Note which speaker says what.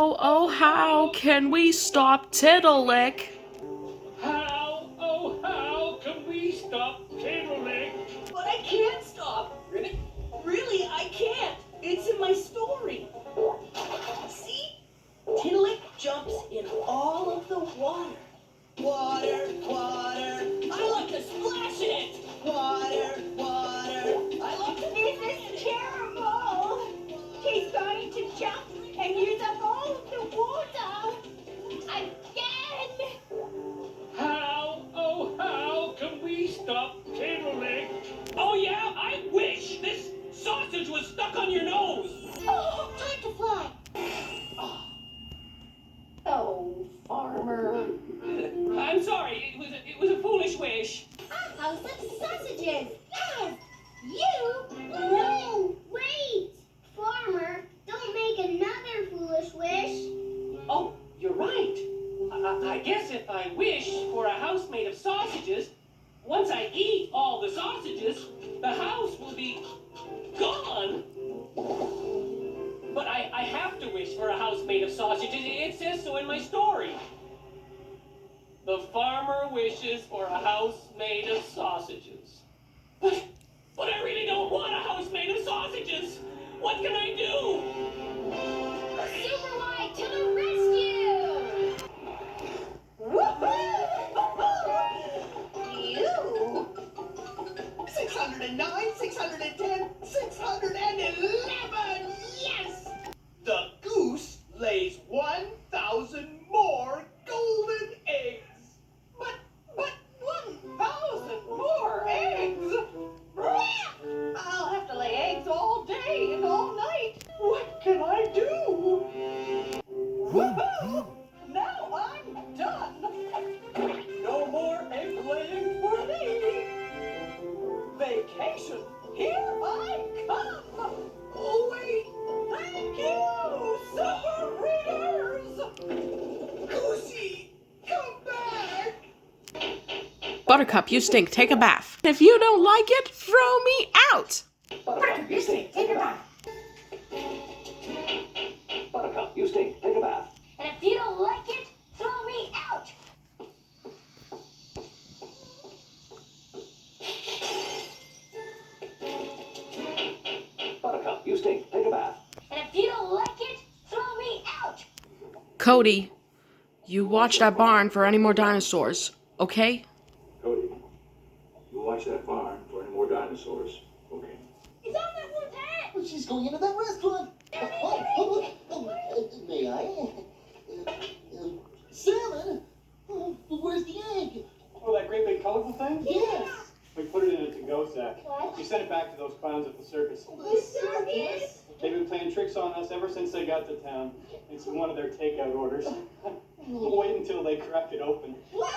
Speaker 1: How, oh how can we stop Tiddalick?
Speaker 2: How, oh how can we stop Tiddalick?
Speaker 3: But I can't stop. Really, I can't. It's in my story. See? Tiddalick jumps in all of the water. Water, water. I love to splash in it. Water, water. I love to.
Speaker 4: This is terrible. He's going to jump and use up all of the water. Again.
Speaker 2: How, oh how can we stop Tiddalick? Oh yeah, I wish this sausage was stuck on your nose.
Speaker 4: Oh, time to fly. Oh, farmer.
Speaker 2: I'm sorry, it was a foolish wish.
Speaker 4: A house of sausages. Yes. You? No. Wait. Farmer, don't make another foolish wish.
Speaker 2: Oh, you're right. I guess if I wish for a house made of sausages, once I eat all the sausages, the house will be gone. But I have to wish for a house made of sausages. It says so in my story. The farmer wishes for a house made of sausages. But I really don't want a house made of sausages. What can I do?
Speaker 4: Super White to the rescue! Woohoo! You!
Speaker 3: 609, 610, 611. Yes! The goose lays 1,000 more golden eggs. But 1,000 more eggs? I'll have to lay eggs all day and all night. What can I do? Woohoo! Now I'm done. No more egg laying for me. Vacation, here I come. Oh wait, thank you, summer readers. Goosey, come back.
Speaker 1: Buttercup, you stink. Take a bath. If you don't like it, throw me out.
Speaker 3: Buttercup, you stink. Take a bath. Buttercup, you stink. Take a bath.
Speaker 4: And if you don't like it, throw me out.
Speaker 3: Buttercup, you stink. Take a bath.
Speaker 4: And if you don't like it, throw me out.
Speaker 1: Cody, you watch that barn for any more dinosaurs, okay?
Speaker 5: Cody, you watch that barn for any more dinosaurs, okay?
Speaker 4: It's on that one hat.
Speaker 6: Well, she's going into that restaurant. May I? Salmon? Where's the egg?
Speaker 7: Oh, that great big colorful thing?
Speaker 6: Yes.
Speaker 7: We put it in a to-go sack.
Speaker 4: What?
Speaker 7: We sent it back to those clowns at the circus.
Speaker 4: The circus?
Speaker 7: They've been playing tricks on us ever since they got to town. It's one of their takeout orders. We'll wait until they crack it open.
Speaker 4: What?